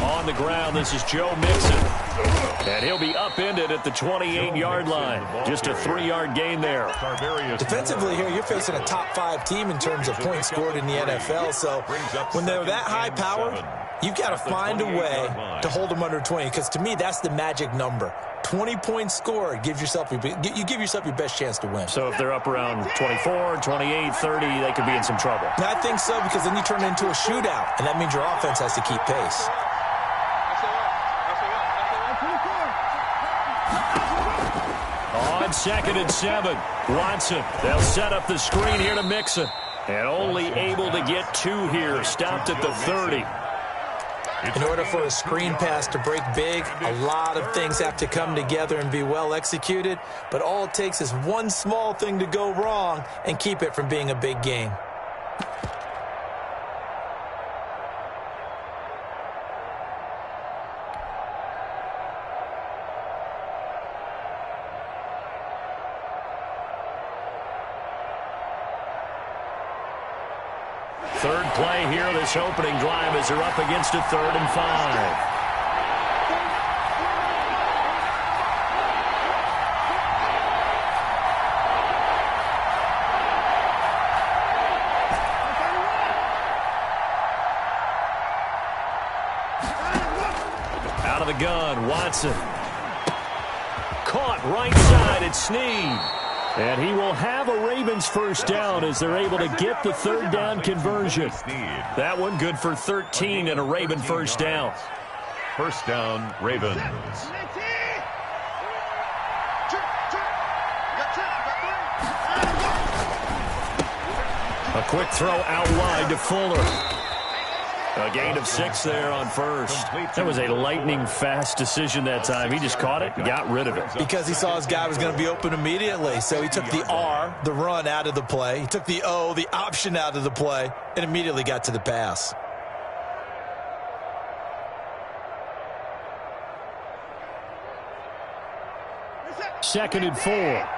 On the ground, this is Joe Mixon. And he'll be upended at the 28-yard line. Just a 3-yard gain there. Defensively here, you're facing a top-5 team in terms of points scored in the NFL. So when they're that high power, you've got to find a way to hold them under 20. Because to me, that's the magic number. 20 points scored, you give yourself your best chance to win. So if they're up around 24, 28, 30, they could be in some trouble. And I think so, because then you turn it into a shootout, and that means your offense has to keep pace. On 2nd and 7, Watson. They'll set up the screen here to Mixon. And only able to get 2 here. Stopped at the 30. In order for a screen pass to break big, a lot of things have to come together and be well executed. But all it takes is one small thing to go wrong and keep it from being a big game. Third play here, this opening drive as they're up against a 3rd and 5. Out of the gun, Watson. Caught right side at Snead. And he will have a Ravens first down as they're able to get the 3rd down conversion. That one good for 13 and a Raven first down. First down, Ravens. A quick throw out wide to Fuller. A gain of 6 there on first. That was a lightning-fast decision that time. He just caught it and got rid of it. Because he saw his guy was going to be open immediately. So he took the R, the run, out of the play. He took the O, the option, out of the play, and immediately got to the pass. Second and 4.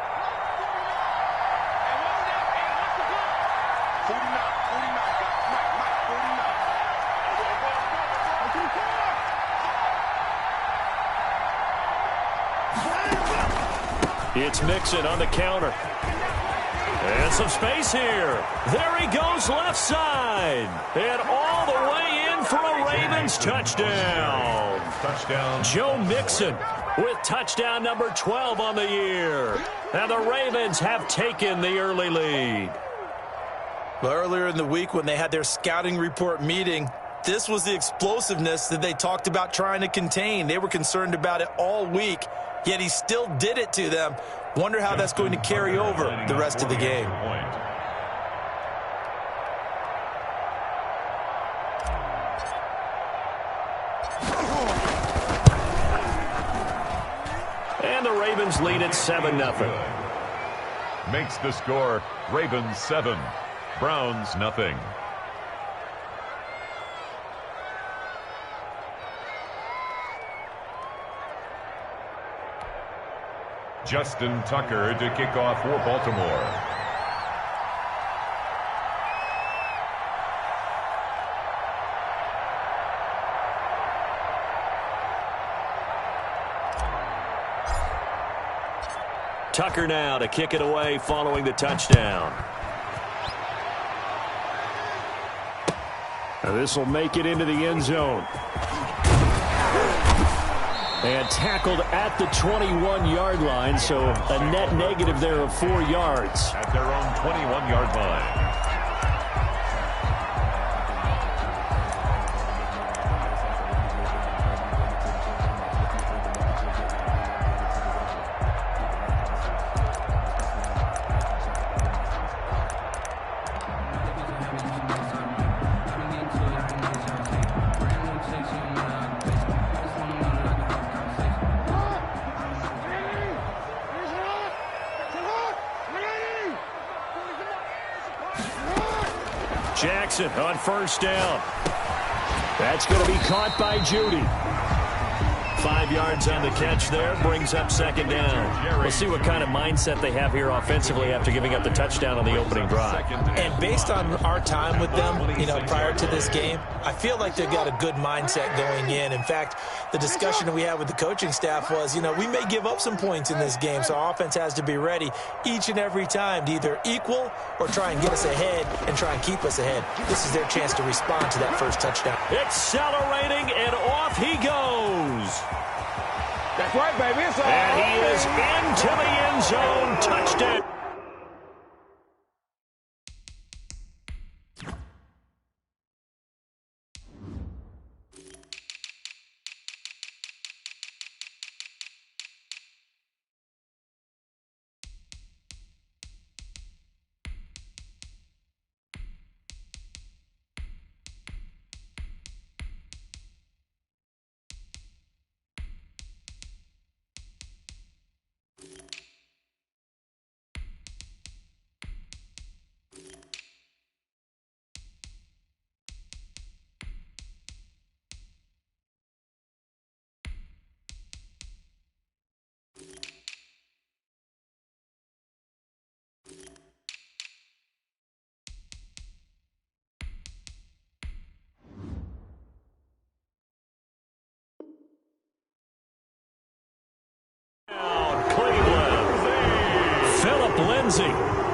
It's Mixon on the counter. And some space here. There he goes left side. And all the way in for a Ravens touchdown. Touchdown. Joe Mixon with touchdown number 12 on the year. And the Ravens have taken the early lead. Well, earlier in the week when they had their scouting report meeting, this was the explosiveness that they talked about trying to contain. They were concerned about it all week, yet he still did it to them. Wonder how that's going to carry over the rest of the game. And the Ravens lead at 7-0. Makes the score Ravens 7, Browns nothing. Justin Tucker to kick off for Baltimore. Tucker now to kick it away following the touchdown. Now this will make it into the end zone. And tackled at the 21-yard line, so a net negative there of 4 yards. At their own 21-yard line. Jackson on first down. That's going to be caught by Judy. 5 yards on the catch there. Brings up second down. We'll see what kind of mindset they have here offensively after giving up the touchdown on the opening drive. And based on our time with them, prior to this game, I feel like they've got a good mindset going in. In fact, the discussion that we had with the coaching staff was, we may give up some points in this game, so our offense has to be ready each and every time to either equal or try and get us ahead and try and keep us ahead. This is their chance to respond to that first touchdown. Accelerating, and off he goes. That's right, baby. And he is into the end zone. Touchdown.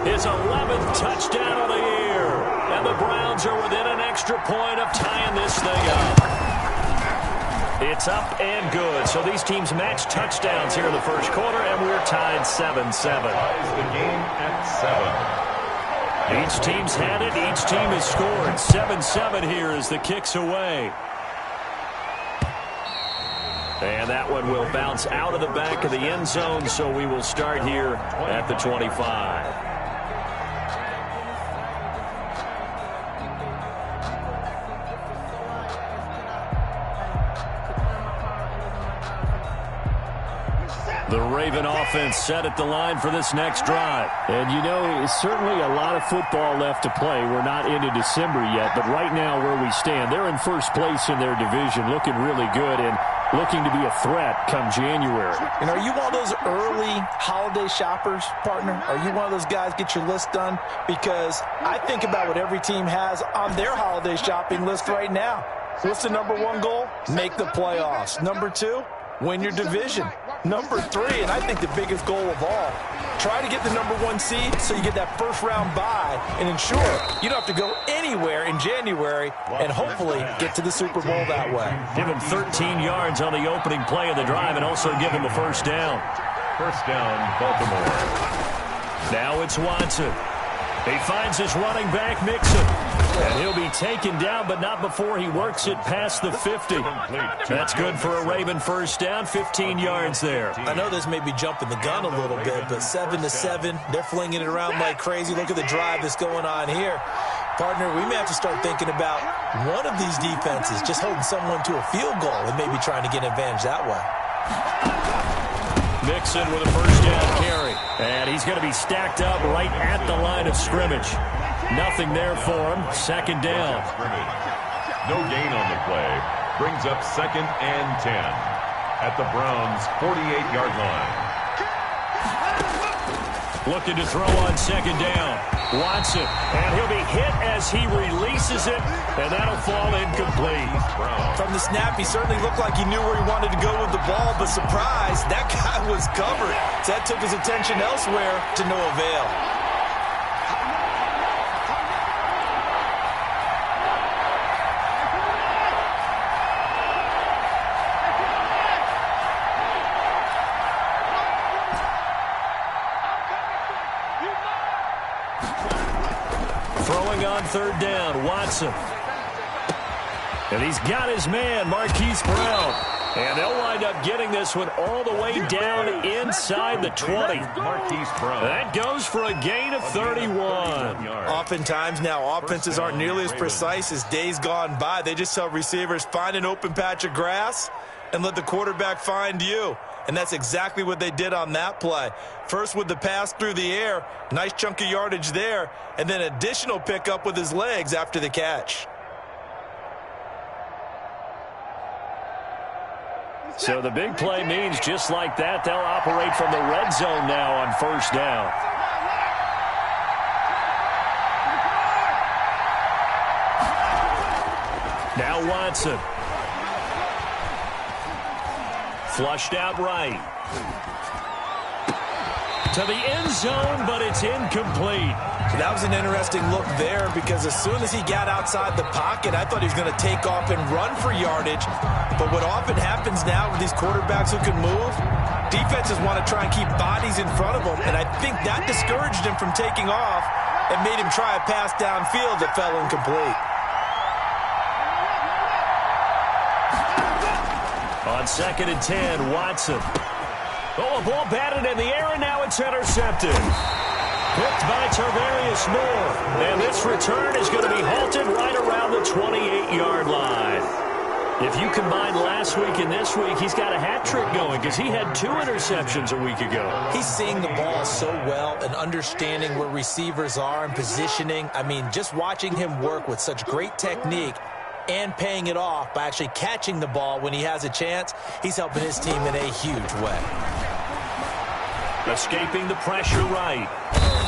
His 11th touchdown of the year. And the Browns are within an extra point of tying this thing up. It's up and good. So these teams match touchdowns here in the first quarter, and we're tied 7-7. The game at 7. Each team's had it. Each team has scored. 7-7 here as the kick's away. And that one will bounce out of the back of the end zone, so we will start here at the 25. The Raven offense set at the line for this next drive. And certainly a lot of football left to play. We're not into December yet, but right now where we stand, they're in first place in their division, looking really good and looking to be a threat come January. And are you one of those early holiday shoppers, partner? Are you one of those guys get your list done? Because I think about what every team has on their holiday shopping list right now. What's the number one goal? Make the playoffs. Number two, win your division. Number three, and I think the biggest goal of all, try to get the number one seed so you get that first round bye and ensure you don't have to go anywhere in January and hopefully get to the Super Bowl that way. Give him 13 yards on the opening play of the drive and also give him a first down. First down, Baltimore. Now it's Watson. He finds his running back, Mixon. And he'll be taken down, but not before he works it past the 50. That's good for a Raven first down, 15 yards there. I know this may be jumping the gun a little bit, but 7-7, they're flinging it around like crazy. Look at the drive that's going on here. Partner, we may have to start thinking about one of these defenses just holding someone to a field goal and maybe trying to get an advantage that way. Mixon with a first down carry. And he's going to be stacked up right at the line of scrimmage. Nothing there for him. Second down. No gain on the play. Brings up 2nd and 10 at the Browns' 48-yard line. Looking to throw on second down. Watson. And he'll be hit as he releases it. And that'll fall incomplete. From the snap, he certainly looked like he knew where he wanted to go with the ball, but surprise, that guy was covered. So that took his attention elsewhere to no avail. Throwing on third down, Watson. And he's got his man, Marquise Brown. And they'll wind up getting this one all the way down inside the 20. Marquise Brown. That goes for a gain of 31. Oftentimes now, offenses aren't nearly as precise as days gone by. They just tell receivers, find an open patch of grass and let the quarterback find you. And that's exactly what they did on that play. First with the pass through the air, nice chunk of yardage there, and then additional pickup with his legs after the catch. So the big play means just like that, they'll operate from the red zone now on first down. Now Watson. Flushed out right. To the end zone, but it's incomplete. That was an interesting look there because as soon as he got outside the pocket, I thought he was going to take off and run for yardage. But what often happens now with these quarterbacks who can move, defenses want to try and keep bodies in front of them, and I think that discouraged him from taking off and made him try a pass downfield that fell incomplete. On 2nd and 10, Watson. Oh, a ball batted in the air, and now it's intercepted. Picked by Tarvarius Moore. And this return is going to be halted right around the 28-yard line. If you combine last week and this week, he's got a hat trick going because he had 2 interceptions a week ago. He's seeing the ball so well and understanding where receivers are and positioning. I mean, just watching him work with such great technique and paying it off by actually catching the ball when he has a chance, he's helping his team in a huge way. Escaping the pressure right.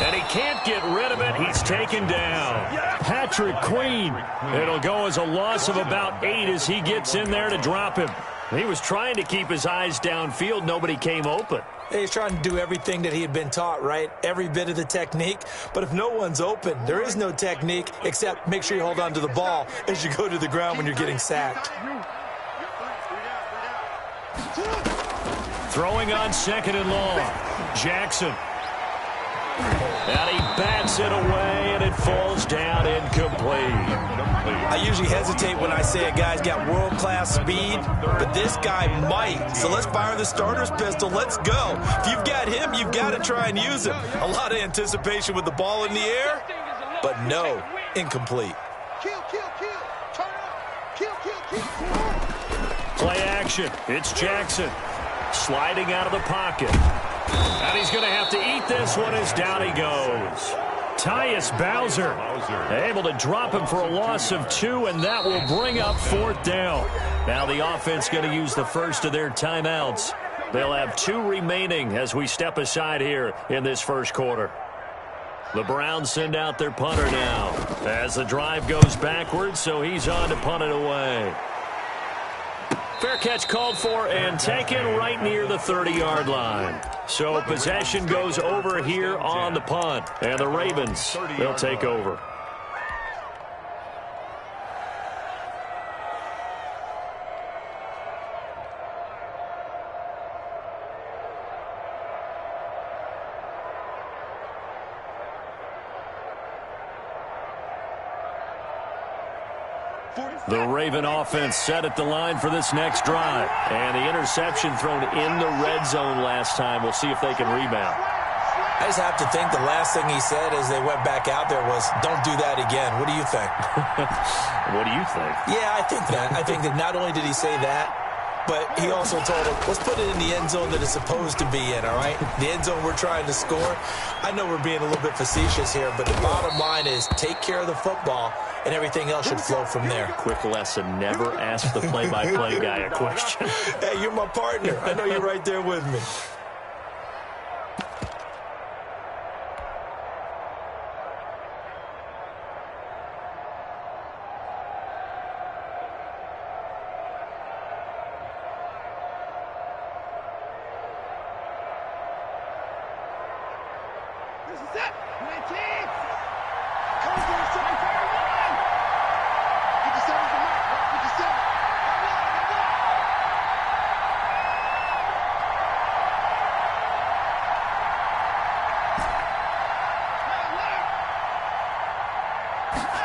And he can't get rid of it. He's taken down. Patrick Queen. It'll go as a loss of about 8 as he gets in there to drop him. He was trying to keep his eyes downfield. Nobody came open. He's trying to do everything that he had been taught, right? Every bit of the technique. But if no one's open, there is no technique except make sure you hold on to the ball as you go to the ground when you're getting sacked. Throwing on 2nd and long. Jackson. And he bats it away, and it falls down incomplete. I usually hesitate when I say a guy's got world-class speed, but this guy might. So let's fire the starter's pistol. Let's go. If you've got him, you've got to try and use him. A lot of anticipation with the ball in the air, but no, incomplete. Play action. It's Jackson. Sliding out of the pocket. And he's going to have to eat this one as down he goes. Tyus Bowser able to drop him for a loss of 2, and that will bring up 4th down. Now the offense going to use the first of their timeouts. They'll have 2 remaining as we step aside here in this first quarter. The Browns send out their punter now as the drive goes backwards, so he's on to punt it away. Fair catch called for and taken right near the 30-yard line. So possession goes over here on the punt. And the Ravens, they'll take over. The Raven offense set at the line for this next drive. And the interception thrown in the red zone last time. We'll see if they can rebound. I just have to think the last thing he said as they went back out there was, don't do that again. What do you think? What do you think? Yeah, I think that. I think that not only did he say that, but he also told him, let's put it in the end zone that it's supposed to be in, all right? The end zone we're trying to score. I know we're being a little bit facetious here, but the bottom line is take care of the football, and everything else should flow from there. Quick lesson, never ask the play-by-play guy a question. Hey, you're my partner. I know you're right there with me.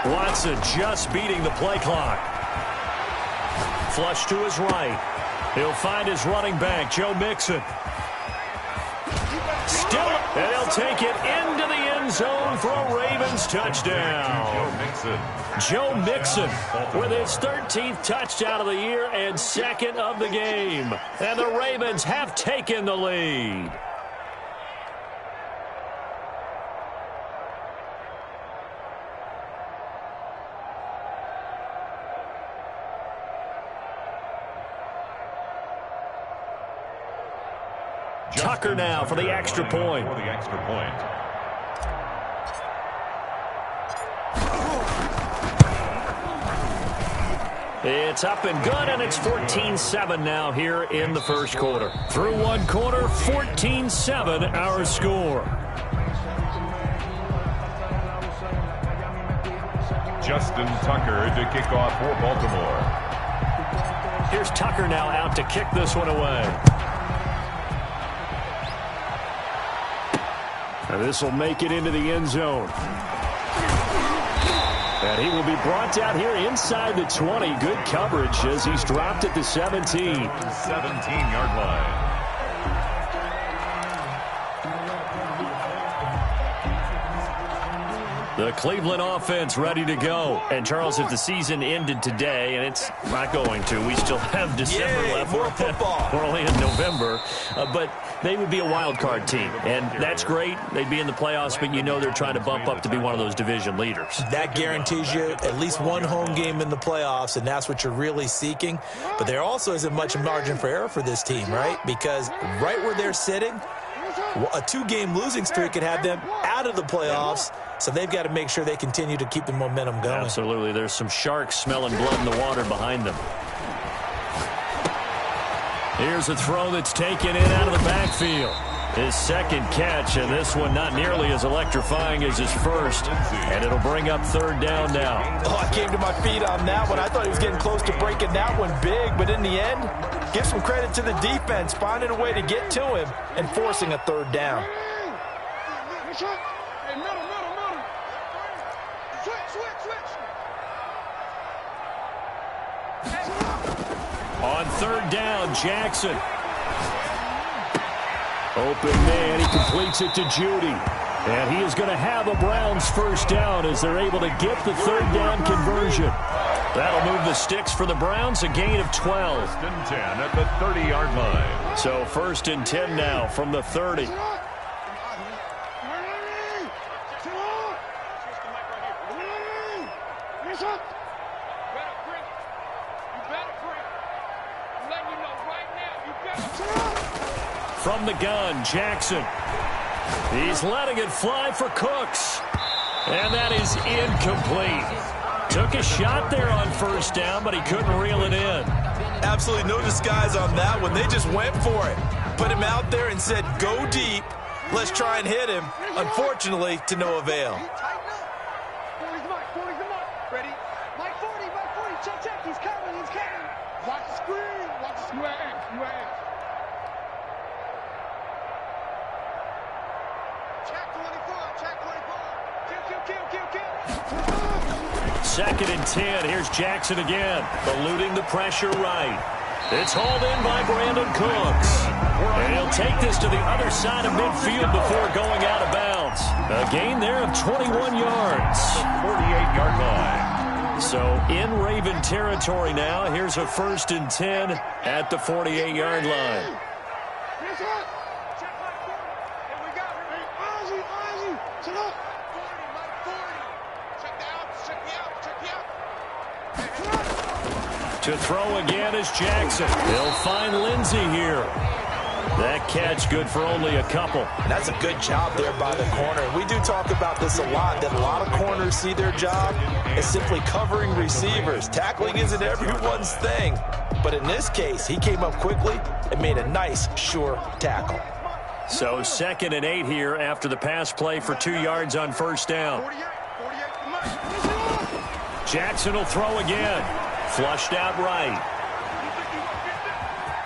Watson just beating the play clock. Flush to his right. He'll find his running back, Joe Mixon. Still, and he'll take it into the end zone for a Ravens touchdown. Joe Mixon with his 13th touchdown of the year and 2nd of the game. And the Ravens have taken the lead. Tucker now for the extra point. It's up and good, and it's 14-7 now here in the first quarter. Through one quarter, 14-7 our score. Justin Tucker to kick off for Baltimore. Here's Tucker now out to kick this one away. And this will make it into the end zone. And he will be brought down here inside the 20. Good coverage as he's dropped at the 17. 17-yard line. The Cleveland offense ready to go. And, Charles, if the season ended today, and it's not going to, we still have December left. More football. We're only in November. But they would be a wild card team. And that's great. They'd be in the playoffs, but you know they're trying to bump up to be one of those division leaders. That guarantees you at least one home game in the playoffs, and that's what you're really seeking. But there also isn't much margin for error for this team, right? Because right where they're sitting, a 2-game losing streak could have them out of the playoffs. So they've got to make sure they continue to keep the momentum going. Absolutely. There's some sharks smelling blood in the water behind them. Here's a throw that's taken in out of the backfield. His second catch, and this one not nearly as electrifying as his first. And it'll bring up third down now. Oh, I came to my feet on that one. I thought he was getting close to breaking that one big, but in the end, give some credit to the defense, finding a way to get to him and forcing a third down. On third down, Jackson. Open man, he completes it to Judy. And he is going to have a Browns first down as they're able to get the third down conversion. That'll move the sticks for the Browns, a gain of 12. First and 10 at the 30-yard line. So first and 10 now from the 30. From the gun, Jackson. He's letting it fly for Cooks. And that is incomplete. Took a shot there on first down, but he couldn't reel it in. Absolutely no disguise on that one. They just went for it. Put him out there and said, go deep. Let's try and hit him. Unfortunately, to no avail. Ready? Mike 40, check. He's coming. Watch the screen. Watch the UAM. Second and 10. Here's Jackson again. Eluding the pressure right. It's hauled in by Brandon Cooks. And he'll take this to the other side of midfield before going out of bounds. A gain there of 21 yards. 48-yard line. So in Raven territory now. Here's a first and 10 at the 48-yard line. To throw again is Jackson. He'll find Lindsey here. That catch good for only a couple. And that's a good job there by the corner. And we do talk about this a lot, that a lot of corners see their job as simply covering receivers. Tackling isn't everyone's thing. But in this case, he came up quickly and made a nice, sure tackle. So 2nd and 8 here after the pass play for 2 yards on first down. Jackson will throw again. Flushed out right.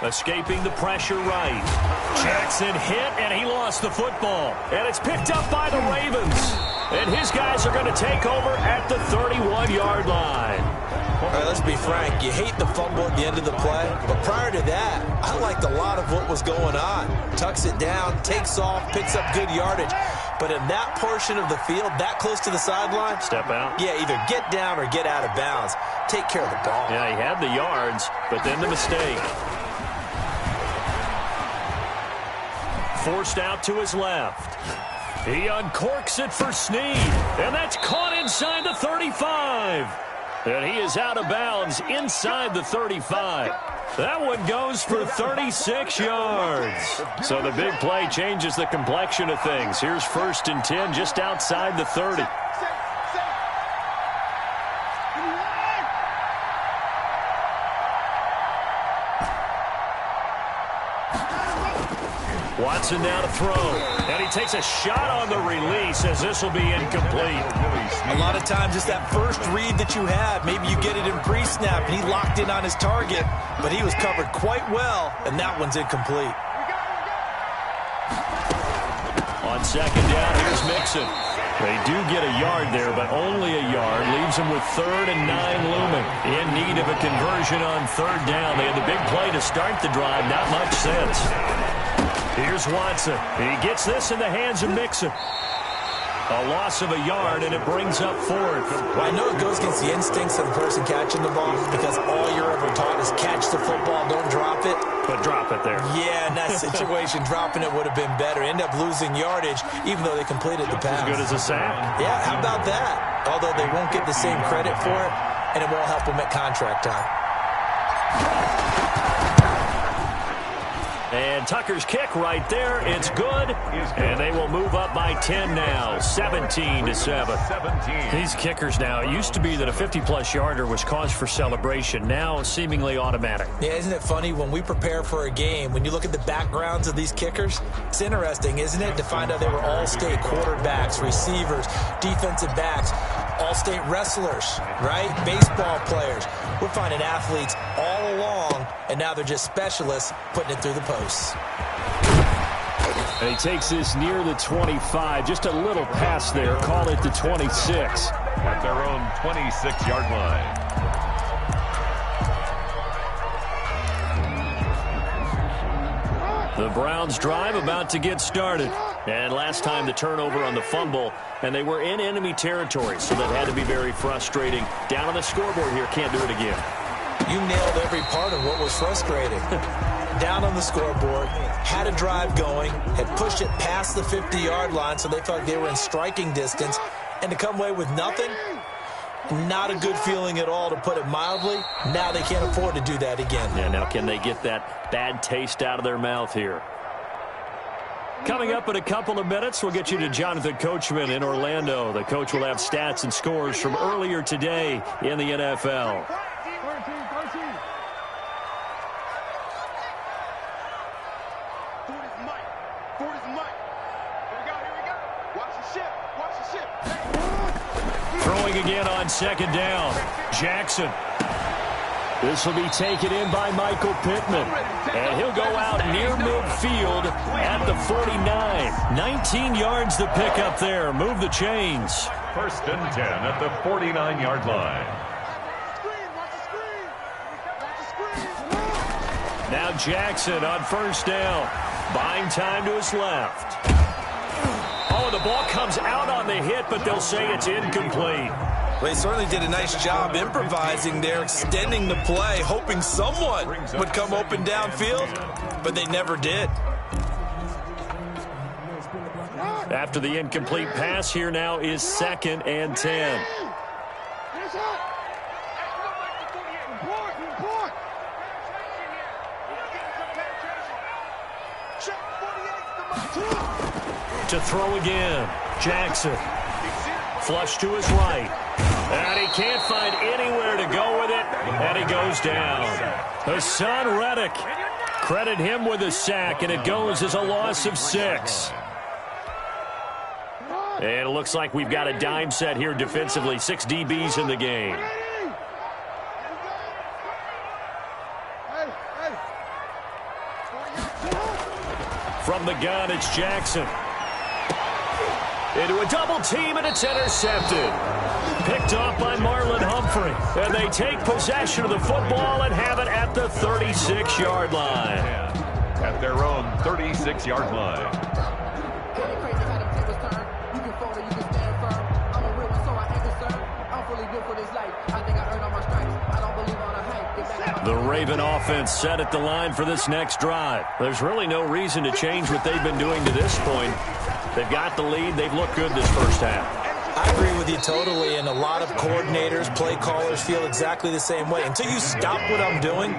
Escaping the pressure right. Jackson hit, and he lost the football. And it's picked up by the Ravens. And his guys are going to take over at the 31-yard line. All right, let's be frank. You hate the fumble at the end of the play. But prior to that, I liked a lot of what was going on. Tucks it down, takes off, picks up good yardage. But in that portion of the field, that close to the sideline, step out. Yeah, either get down or get out of bounds. Take care of the ball. Yeah, he had the yards, but then the mistake. Forced out to his left. He uncorks it for Snead, and that's caught inside the 35. And he is out of bounds inside the 35. That one goes for 36 yards. So the big play changes the complexion of things. Here's 1st and 10 just outside the 30. Watson now to throw. And he takes a shot on the release as this will be incomplete. A lot of times it's that first read that you have. Maybe you get it in pre-snap and he locked in on his target, but he was covered quite well, and that one's incomplete. On 2nd down, here's Mixon. They do get a yard there, but only a yard. Leaves them with 3rd and 9 looming. In need of a conversion on 3rd down. They had the big play to start the drive. Not much sense. Here's Watson. He gets this in the hands of Mixon. A loss of a yard, and it brings up 4th. Well, I know it goes against the instincts of the person catching the ball because all you're ever taught is catch the football, don't drop it. But drop it there. Yeah, in that situation, dropping it would have been better. End up losing yardage, even though they completed the pass. As good as a sack. Yeah, how about that? Although they won't get the same credit for it, and it won't help them at contract time. And Tucker's kick right there. It's good. And they will move up by 10 now. 17-7. These kickers now, it used to be that a 50-plus yarder was cause for celebration. Now seemingly automatic. Yeah, isn't it funny when we prepare for a game, when you look at the backgrounds of these kickers, it's interesting, isn't it, to find out they were all-state quarterbacks, receivers, defensive backs, all-state wrestlers, right? Baseball players. We're finding athletes all along, and now they're just specialists putting it through the posts. And he takes this near the 25, just a little pass there. Call it the 26. At their own 26-yard line. The Browns drive about to get started. And last time the turnover on the fumble, and they were in enemy territory, so that had to be very frustrating. Down on the scoreboard here, can't do it again. You nailed every part of what was frustrating. Down on the scoreboard, had a drive going, had pushed it past the 50-yard line, so they felt like they were in striking distance, and to come away with nothing, not a good feeling at all, to put it mildly. Now they can't afford to do that again. Yeah, now can they get that bad taste out of their mouth here? Coming up in a couple of minutes, we'll get you to Jonathan Coachman in Orlando. The coach will have stats and scores from earlier today in the NFL. Throwing again on 2nd down. Jackson. This will be taken in by Michael Pittman. And he'll go out near midfield at the 49. 19 yards to pick up there. Move the chains. 1st and 10 at the 49-yard line. Now Jackson on 1st down. Buying time to his left. Oh, the ball comes out on the hit, but they'll say it's incomplete. Well, they certainly did a nice job improvising there, extending the play, hoping someone would come open downfield, but they never did. After the incomplete pass, here now is 2nd and 10. To throw again. Jackson. Flush to his right. And he can't find anywhere to go with it. And he goes down. Hassan Reddick. Credit him with a sack, and it goes as a loss of 6. And it looks like we've got a dime set here defensively. 6 DBs in the game. From the gun, it's Jackson. Into a double team, and it's intercepted. Picked off by Marlon Humphrey. And they take possession of the football and have it at the 36-yard line. At their own 36-yard line. The Raven offense set at the line for this next drive. There's really no reason to change what they've been doing to this point. They've got the lead. They've looked good this first half. I agree with you totally, and a lot of coordinators, play callers feel exactly the same way. Until you stop what I'm doing,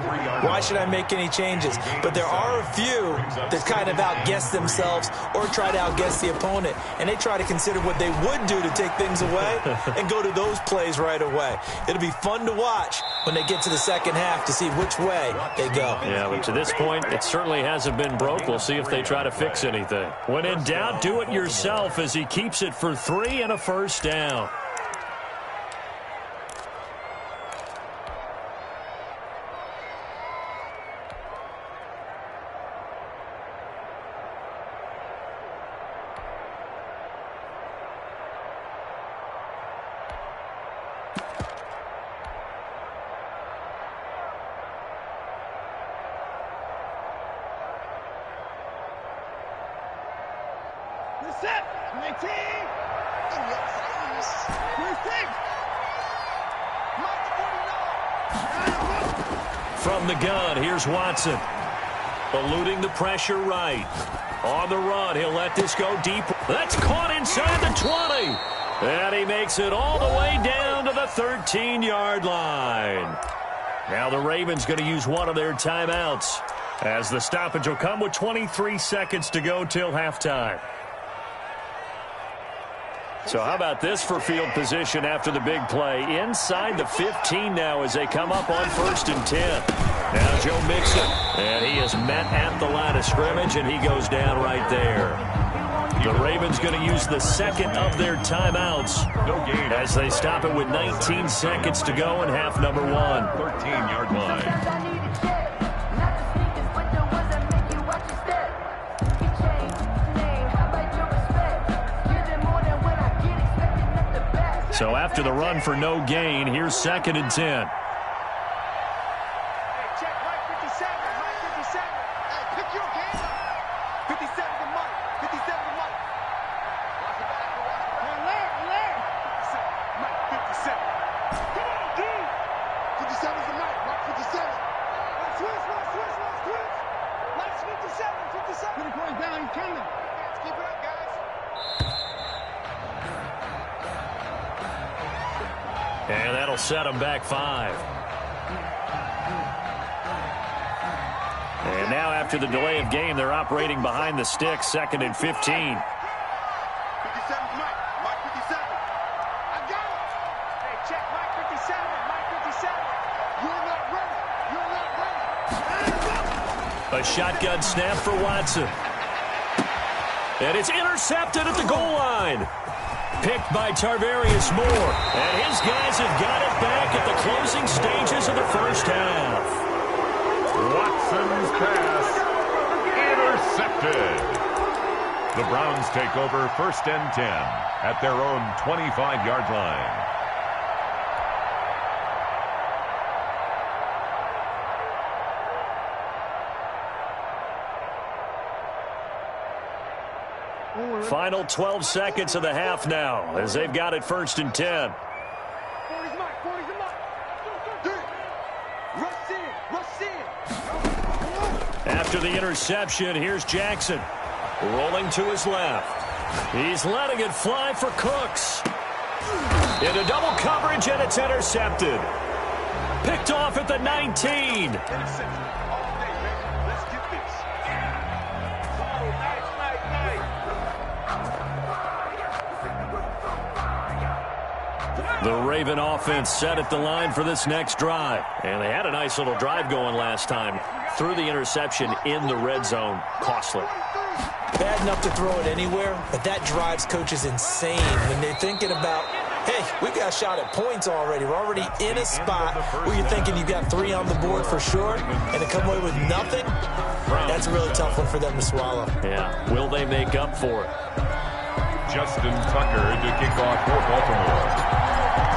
why should I make any changes? But there are a few that kind of outguess themselves or try to outguess the opponent, and they try to consider what they would do to take things away and go to those plays right away. It'll be fun to watch when they get to the second half to see which way they go. Yeah, but to this point, it certainly hasn't been broke. We'll see if they try to fix anything. When in doubt, do it yourself as he keeps it for 3 and a first down. Set. 19. 26. From the gun, here's Watson. Eluding the pressure right. On the run, he'll let this go deep. That's caught inside the 20. And he makes it all the way down to the 13-yard line. Now the Ravens going to use one of their timeouts, as the stoppage will come with 23 seconds to go till halftime. So how about this for field position after the big play? Inside the 15 now as they come up on 1st and 10. Now Joe Mixon, and he is met at the line of scrimmage, and he goes down right there. The Ravens going to use the second of their timeouts as they stop it with 19 seconds to go in half number 1. 13-yard line. So after the run for no gain, here's 2nd and 10. Check Mike 57. Mike 57. Hey, pick your game up. 57 to Mike. 57 to Mike. Watch the back. Larry. Mike 57. Come on, dude. 57 to Mike. Mike 57. Switch. Mike's 57. 57. Pretty point down. He's coming. Let's keep it up, guys. And that'll set them back 5. And now after the delay of game, they're operating behind the sticks, 2nd and 15. 57 Mike. Mike 57. I got it. Hey, check Mike 57. Mike 57. You're not ready. A shotgun snap for Watson. And it's intercepted at the goal line. Picked by Tarvarius Moore. And his guys have got it back at the closing stages of the first half. Watson's pass intercepted. The Browns take over 1st and 10 at their own 25-yard line. Final 12 seconds of the half now as they've got it 1st and 10. 40's Mike. 40's Mike. Rush in. After the interception, here's Jackson. Rolling to his left. He's letting it fly for Cooks. Into double coverage, and it's intercepted. Picked off at the 19. Interception. All day, baby. Let's get this. Oh, nice. The Raven offense set at the line for this next drive. And they had a nice little drive going last time. Threw the interception in the red zone. Costly. Bad enough to throw it anywhere, but that drives coaches insane when they're thinking about, hey, we've got a shot at points already. We're already in a spot where you're thinking you've got 3 on the board for sure, and to come away with nothing, that's a really tough one for them to swallow. Yeah, will they make up for it? Justin Tucker to kick off for Baltimore.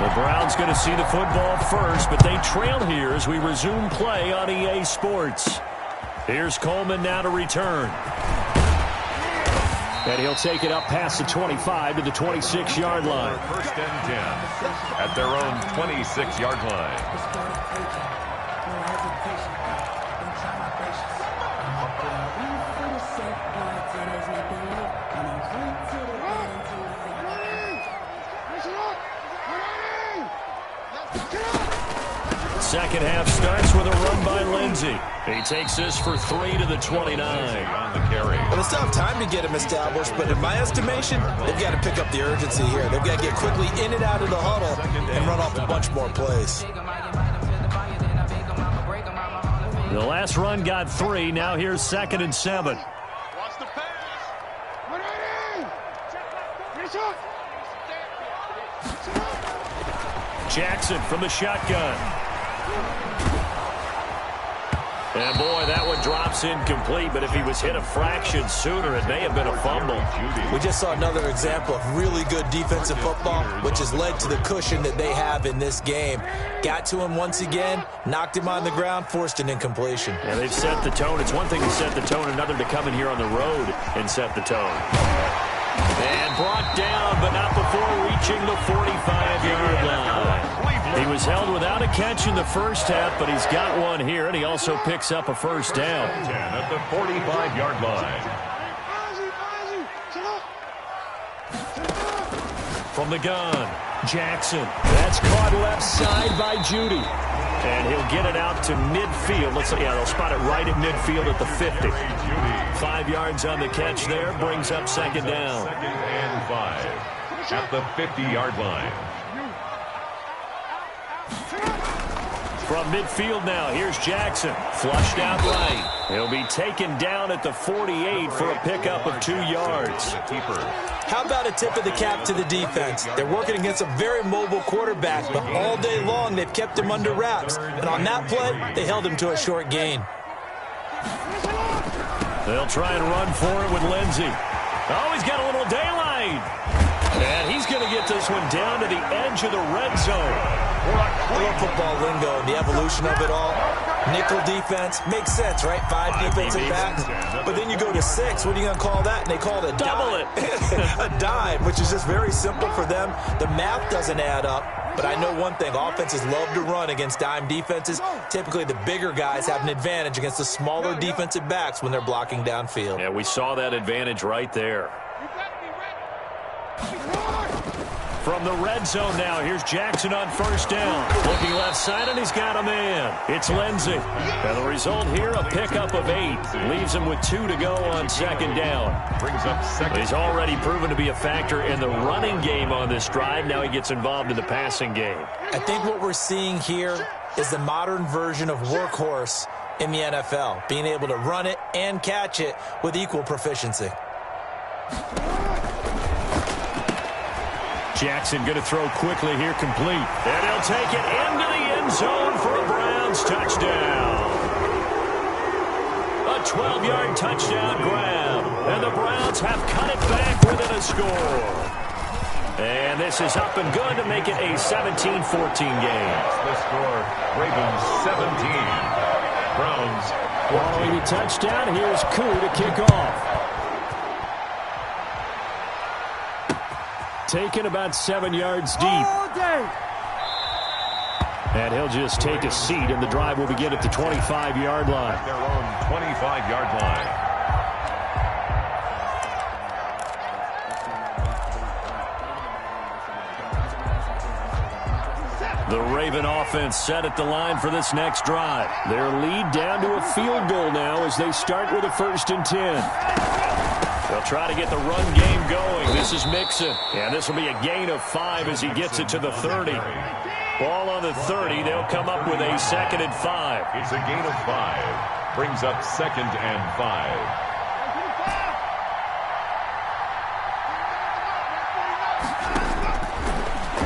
The Browns going to see the football first, but they trail here as we resume play on EA Sports. Here's Coleman now to return. And he'll take it up past the 25 to the 26-yard line. 1st and 10 at their own 26-yard line. Second half starts with a run by Lindsey. He takes this for 3 to the 29. On the carry. Well, they still have time to get him established, but in my estimation, they've got to pick up the urgency here. They've got to get quickly in and out of the huddle and run off a bunch more plays. The last run got 3. Now here's 2nd and 7. Watch the pass. Jackson from the shotgun. And boy, that one drops incomplete, but if he was hit a fraction sooner, it may have been a fumble. We just saw another example of really good defensive football, which has led to the cushion that they have in this game. Got to him once again, knocked him on the ground, forced an incompletion. And they've set the tone. It's one thing to set the tone, another to come in here on the road and set the tone. And brought down, but not before reaching the 45-yard line. He was held without a catch in the first half, but he's got one here, and he also picks up a first down. 10 at the 45-yard line. From the gun, Jackson. That's caught left side by Judy. And he'll get it out to midfield. They'll spot it right at midfield at the 50. 5 yards on the catch there, brings up second down. 2nd and 5 at the 50-yard line. From midfield now, here's Jackson. Flushed out right. He'll be taken down at the 48 for a pickup of 2 yards. How about a tip of the cap to the defense? They're working against a very mobile quarterback, but all day long they've kept him under wraps. And on that play, they held him to a short gain. They'll try and run for it with Lindsey. Oh, he's got a little daylight. And he's going to get this one down to the edge of the red zone. I love football lingo and the evolution of it all. Nickel defense makes sense, right? 5 defensive backs. But then you go to 6. What are you going to call that? And they call it a double it. A dime, which is just very simple for them. The math doesn't add up. But I know one thing. Offenses love to run against dime defenses. Typically, the bigger guys have an advantage against the smaller defensive backs when they're blocking downfield. Yeah, we saw that advantage right there. From the red zone now, here's Jackson on first down. Looking left side, and he's got a man. It's Lindsey. And the result here, a pickup of 8. Leaves him with 2 to go on second down. Brings up second. He's already proven to be a factor in the running game on this drive. Now he gets involved in the passing game. I think what we're seeing here is the modern version of workhorse in the NFL, being able to run it and catch it with equal proficiency. Jackson going to throw quickly here, complete. And he'll take it into the end zone for a Browns touchdown. A 12-yard touchdown grab. And the Browns have cut it back within a score. And this is up and good to make it a 17-14 game. The score, Ravens 17. Browns 14. Following the touchdown, here's Koo to kick off. Taken about 7 yards deep. And he'll just take a seat, and the drive will begin at the 25-yard line. Their own 25-yard line. The Raven offense set at the line for this next drive. Their lead down to a field goal now as they start with a 1st and 10. They'll try to get the run game going. This is Mixon. And this will be a gain of 5 as he gets it to the 30. Ball on the 30. They'll come up with a 2nd and 5. It's a gain of 5. Brings up 2nd and 5.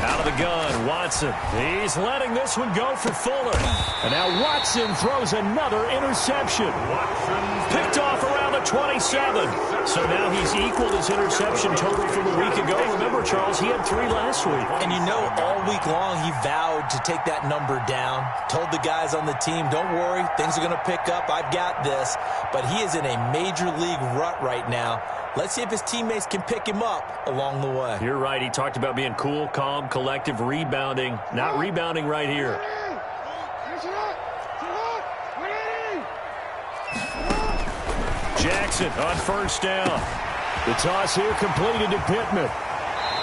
Out of the gun, Watson. He's letting this one go for Fuller. And now Watson throws another interception. Picked off around the 27. So now he's equaled his interception total from a week ago. Remember, Charles, he had 3 last week. And you know, all week long he vowed to take that number down. Told the guys on the team, don't worry, things are going to pick up. I've got this. But he is in a major league rut right now. Let's see if his teammates can pick him up along the way. You're right. He talked about being cool, calm, collective, rebounding. Not rebounding right here. Jackson on first down. The toss here completed to Pittman.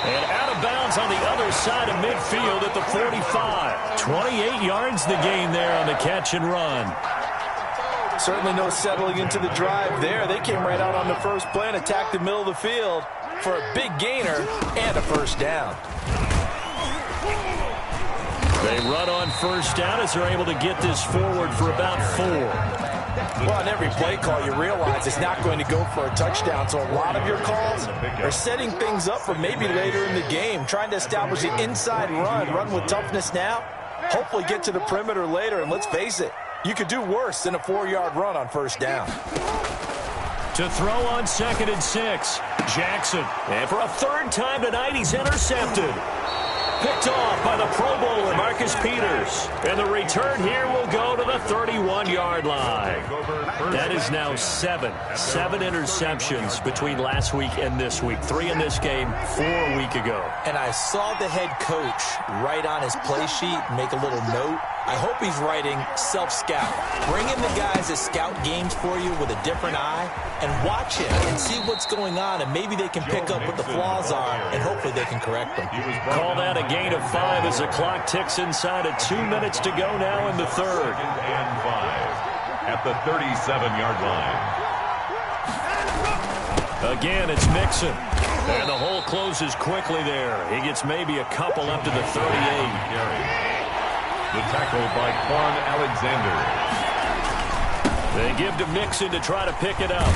And out of bounds on the other side of midfield at the 45. 28 yards the gain there on the catch and run. Certainly no settling into the drive there. They came right out on the first play and attacked the middle of the field for a big gainer and a first down. They run on first down as they're able to get this forward for about 4. Well, on every play call, you realize it's not going to go for a touchdown, so a lot of your calls are setting things up for maybe later in the game, trying to establish an inside run with toughness now, hopefully get to the perimeter later, and let's face it, you could do worse than a 4-yard run on first down. To throw on 2nd and 6, Jackson. And for a third time tonight, he's intercepted. Picked off by the Pro Bowler, Marcus Peters. And the return here will go to the 31-yard line. That is now 7 interceptions between last week and this week. 3 in this game, 4 a week ago. And I saw the head coach write on his play sheet, make a little note. I hope he's writing self-scout. Bring in the guys that scout games for you with a different eye and watch it and see what's going on, and maybe they can pick up what the flaws are, and hopefully they can correct them. Call that a gain of 5 as the clock ticks inside of 2 minutes to go now in the third. 2nd and 5 at the 37-yard line. Again, it's Mixon. And the hole closes quickly there. He gets maybe a couple up to the 38. The tackle by Quan Alexander. They give to Mixon to try to pick it up.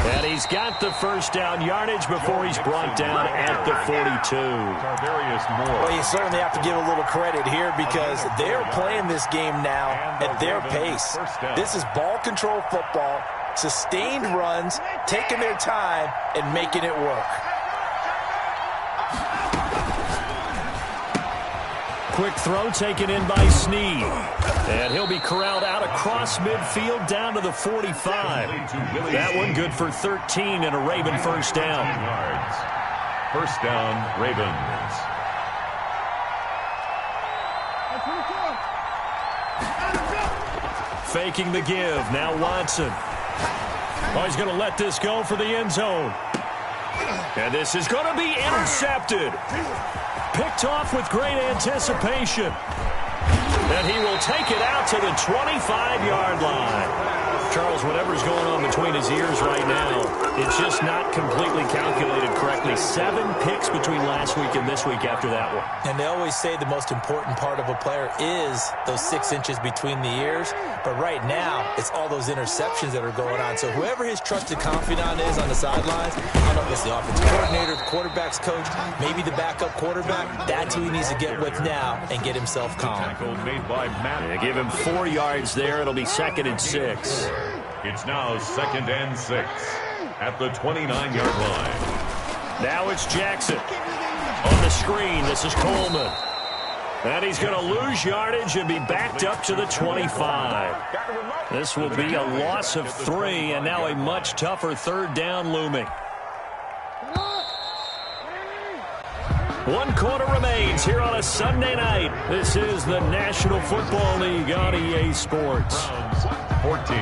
And he's got the first down yardage before he's brought down at the 42. Well, you certainly have to give a little credit here because they're playing this game now at their pace. This is ball control football, sustained runs, taking their time, and making it work. Quick throw taken in by Snead. And he'll be corralled out across midfield down to the 45. That one good for 13 and a Raven first down. First down, Ravens. Faking the give. Now Watson. Oh, he's going to let this go for the end zone. And this is going to be intercepted. Picked off with great anticipation. And he will take it out to the 25-yard line. Charles, whatever's going on between his ears right now, it's just not completely calculated correctly. 7 picks between last week and this week after that one. And they always say the most important part of a player is those 6 inches between the ears. But right now, it's all those interceptions that are going on. So whoever his trusted confidant is on the sidelines, I don't know if it's the offensive coordinator, the quarterback's coach, maybe the backup quarterback, that's who he needs to get with now and get himself calm. Made by Matt. They give him 4 yards there. It'll be 2nd and 6. It's now 2nd and 6 at the 29-yard line. Now it's Jackson. On the screen, this is Coleman. And he's going to lose yardage and be backed up to the 25. This will be a loss of 3, and now a much tougher third down looming. 1 quarter remains here on a Sunday night. This is the National Football League on EA Sports. 14.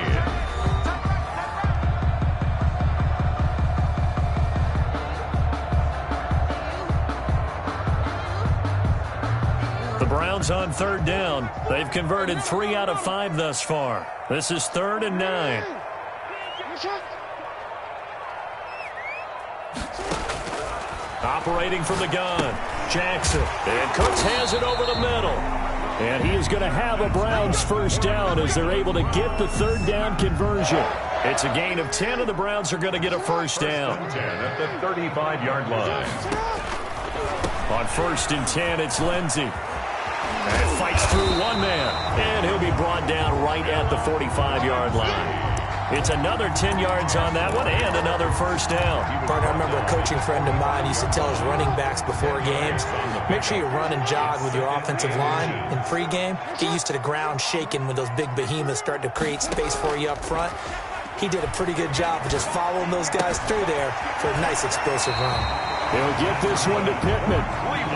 The Browns on third down. They've converted 3 out of 5 thus far. This is 3rd and 9. Operating from the gun, Jackson. And Cooks has it over the middle. And he is going to have a Browns first down as they're able to get the third down conversion. It's a gain of 10, and the Browns are going to get a first down. 10 at the 35-yard line. On 1st and 10, it's Lindsey. And fights through one man. And he'll be brought down right at the 45-yard line. It's another 10 yards on that one and another first down. Partner, I remember a coaching friend of mine used to tell his running backs before games, make sure you run and jog with your offensive line in pregame. Get used to the ground shaking when those big behemoths start to create space for you up front. He did a pretty good job of just following those guys through there for a nice explosive run. He'll get this one to Pittman.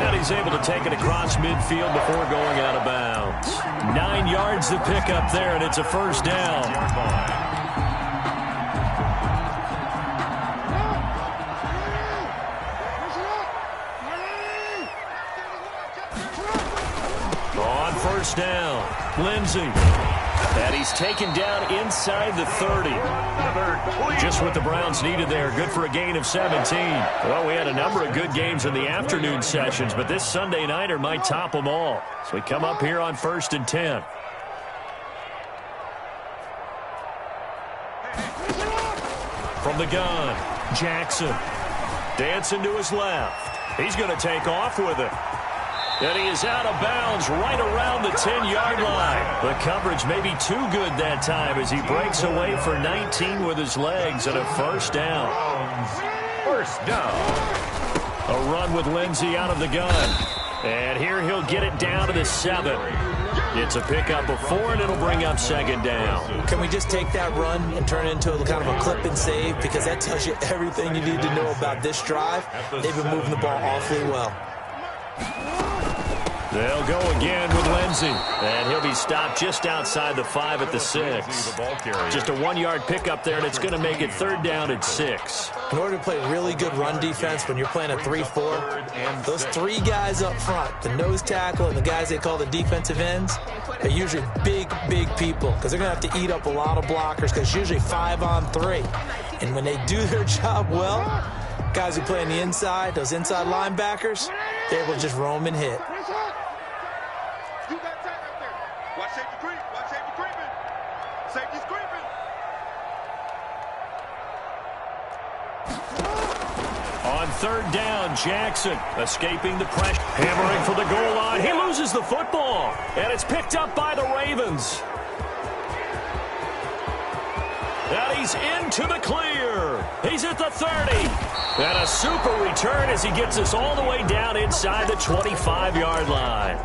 And he's able to take it across midfield before going out of bounds. 9 yards to pick up there, and it's a first down. On first down, Lindsey. And he's taken down inside the 30. Just what the Browns needed there. Good for a gain of 17. Well, we had a number of good games in the afternoon sessions, but this Sunday nighter might top them all. So we come up here on 1st and 10. From the gun, Jackson. Dancing to his left. He's going to take off with it. And he is out of bounds right around the 10-yard line. The coverage may be too good that time as he breaks away for 19 with his legs and a first down. First down. A run with Lindsey out of the gun. And here he'll get it down to the 7. It's a pickup of 4, and it'll bring up second down. Can we just take that run and turn it into a kind of a clip and save? Because that tells you everything you need to know about this drive. They've been moving the ball awfully well. They'll go again with Lindsey. And he'll be stopped just outside the 5 at the 6. Just a 1-yard pickup there, and it's going to make it 3rd down at 6. In order to play really good run defense when you're playing a 3-4, those 3 guys up front, the nose tackle and the guys they call the defensive ends, are usually big, big people because they're going to have to eat up a lot of blockers because it's usually 5 on 3. And when they do their job well, guys who play on the inside, those inside linebackers, they're able to just roam and hit. Watch safety creep. Watch safety creeping. Safety's creeping. On 3rd down, Jackson escaping the pressure. Hammering for the goal line. He loses the football. And it's picked up by the Ravens. And he's into the clear. He's at the 30. And a super return as he gets us all the way down inside the 25-yard line.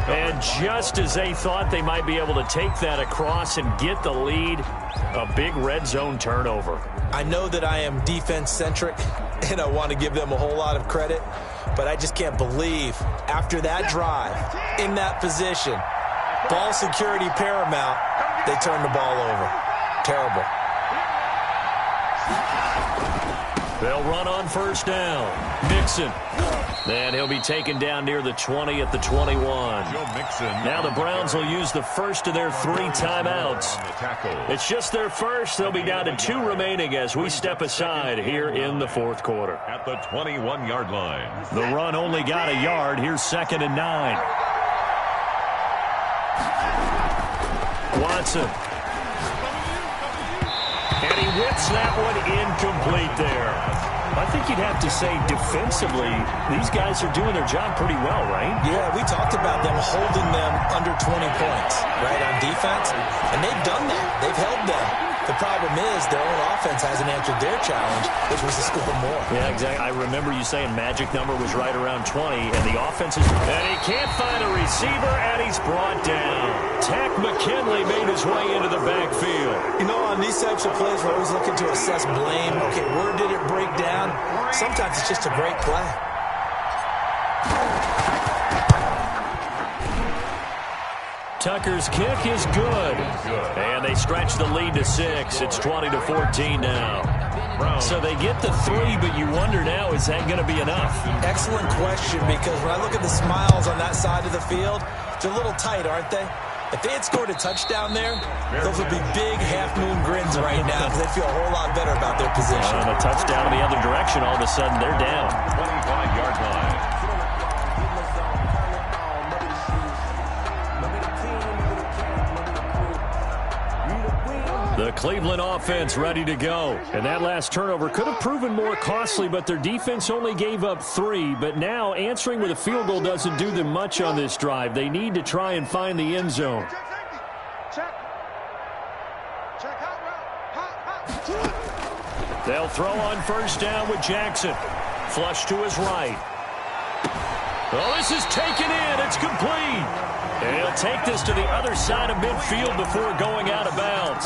And just as they thought they might be able to take that across and get the lead, a big red zone turnover. I know that I am defense-centric, and I want to give them a whole lot of credit, but I just can't believe after that drive, in that position, ball security paramount, they turned the ball over. Terrible. They'll run on first down. Mixon. And he'll be taken down near the 20 at the 21. Now the Browns will use the first of their 3 timeouts. It's just their first. They'll be down to 2 remaining as we step aside here in the 4th quarter. At the 21-yard line. The run only got a yard. Here's 2nd and 9. Watson. And he whips that one incomplete there. I think you'd have to say defensively, these guys are doing their job pretty well, right? Yeah, we talked about them holding them under 20 points, right, on defense. And they've done that. They've held them. The problem is their own offense hasn't answered their challenge, which was to score more. Yeah, exactly. I remember you saying magic number was right around 20, and the offense is... And he can't find a receiver, and he's brought down. Tack McKinley made his way into the backfield. You know, on these types of plays, we're always looking to assess blame. Okay, where did it break down? Sometimes it's just a great play. Tucker's kick is good. And they stretch the lead to 6. It's 20-14 now. So they get the 3, but you wonder now, is that going to be enough? Excellent question, because when I look at the smiles on that side of the field, they're a little tight, aren't they? If they had scored a touchdown there, those would be big half-moon grins right now because they feel a whole lot better about their position. On a touchdown in the other direction, all of a sudden they're down. 25-yard line. The Cleveland offense ready to go. And that last turnover could have proven more costly, but their defense only gave up 3. But now answering with a field goal doesn't do them much on this drive. They need to try and find the end zone. They'll throw on first down with Jackson. Flush to his right. Oh, this is taken in. It's complete. And he'll take this to the other side of midfield before going out of bounds.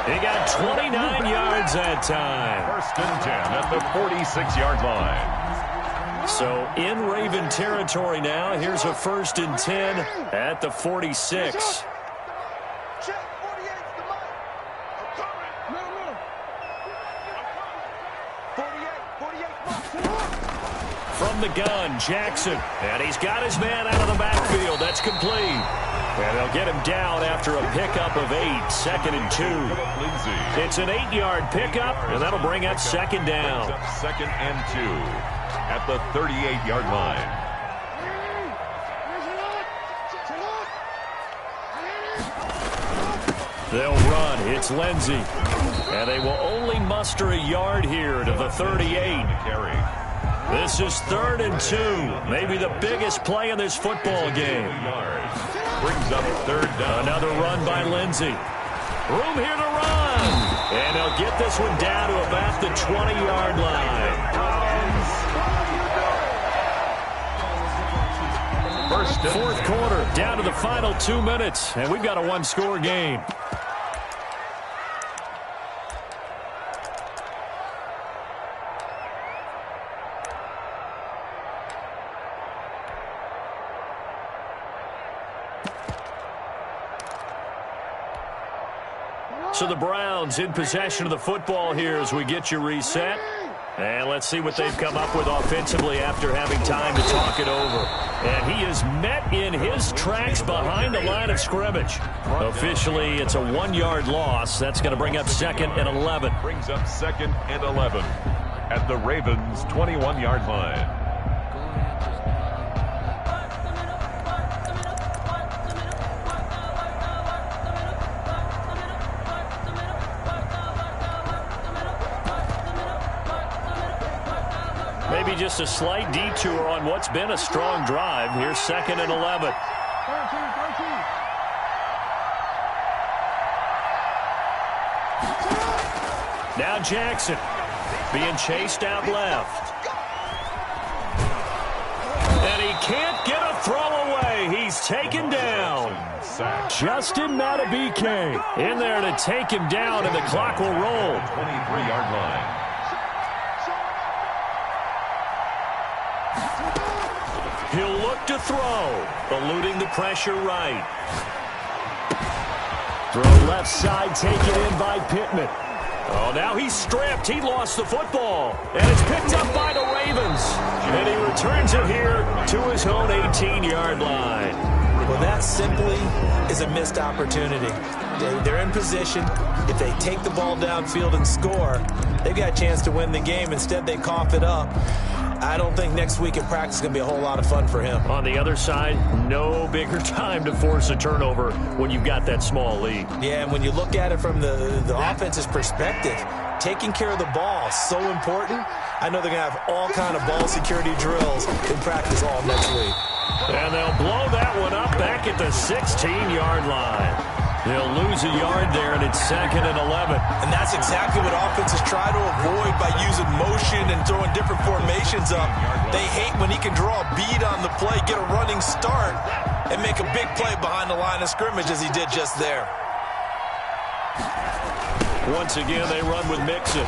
He got 29 yards that time. 1st and 10 at the 46-yard line. So in Raven territory now. Here's a 1st and 10 at the 46. From from the gun, Jackson. And he's got his man out of the backfield. That's complete. And they'll get him down after a pickup of 8, 2nd and 2. It's an 8-yard pickup, and that'll bring up 2nd down. 2nd and 2 at the 38-yard line. They'll run. It's Lindsey. And they will only muster a yard here to the 38. This is 3rd and 2. Maybe the biggest play in this football game. Brings up 3rd down. Another run by Lindsey. Room here to run. And they'll get this one down to about the 20-yard line. Fourth quarter, down to the final 2 minutes. And we've got a one-score game. So the Browns in possession of the football here as we get you reset. And let's see what they've come up with offensively after having time to talk it over. And he is met in his tracks behind the line of scrimmage. Officially, it's a 1-yard loss. That's going to bring up 2nd and 11. Brings up 2nd and 11 at the Ravens' 21-yard line. Maybe just a slight detour on what's been a strong drive. Here's 2nd and 11. Now Jackson being chased out left. And he can't get a throw away. He's taken down. Justin Matabike in there to take him down, and the clock will roll. 23-yard line. He'll look to throw, eluding the pressure right. Throw left side, taken in by Pittman. Oh, now he's stripped. He lost the football. And it's picked up by the Ravens. And he returns it here to his own 18-yard line. Well, that simply is a missed opportunity. They're in position. If they take the ball downfield and score, they've got a chance to win the game. Instead, they cough it up. I don't think next week in practice is going to be a whole lot of fun for him. On the other side, no bigger time to force a turnover when you've got that small lead. Yeah, and when you look at it from the offense's perspective, taking care of the ball is so important. I know they're going to have all kind of ball security drills in practice all next week. And they'll blow that one up back at the 16-yard line. They'll lose a yard there, and it's 2nd and 11. And that's exactly what offenses try to avoid by using motion and throwing different formations up. They hate when he can draw a bead on the play, get a running start, and make a big play behind the line of scrimmage as he did just there. Once again, they run with Mixon.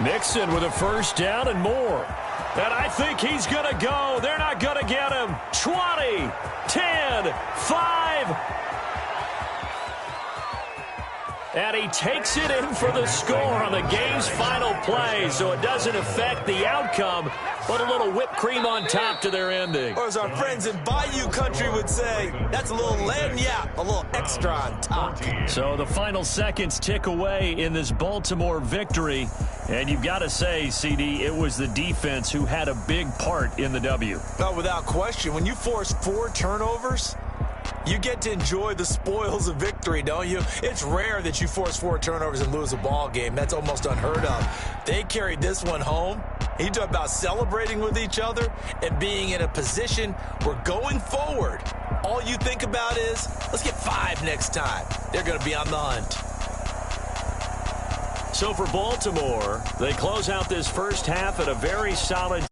Mixon with a first down and more. And I think he's going to go. They're not going to get him. 20, 10, 5. And he takes it in for the score on the game's final play, so it doesn't affect the outcome, but a little whipped cream on top to their ending. Or as our friends in Bayou Country would say, that's a little lagniappe, a little extra on top. So the final seconds tick away in this Baltimore victory, and you've got to say, CD, it was the defense who had a big part in the W. No, without question. When you force 4 turnovers, you get to enjoy the spoils of victory, don't you? It's rare that you force 4 turnovers and lose a ball game. That's almost unheard of. They carried this one home. He talked about celebrating with each other and being in a position where going forward, all you think about is, let's get 5 next time. They're going to be on the hunt. So for Baltimore, they close out this first half at a very solid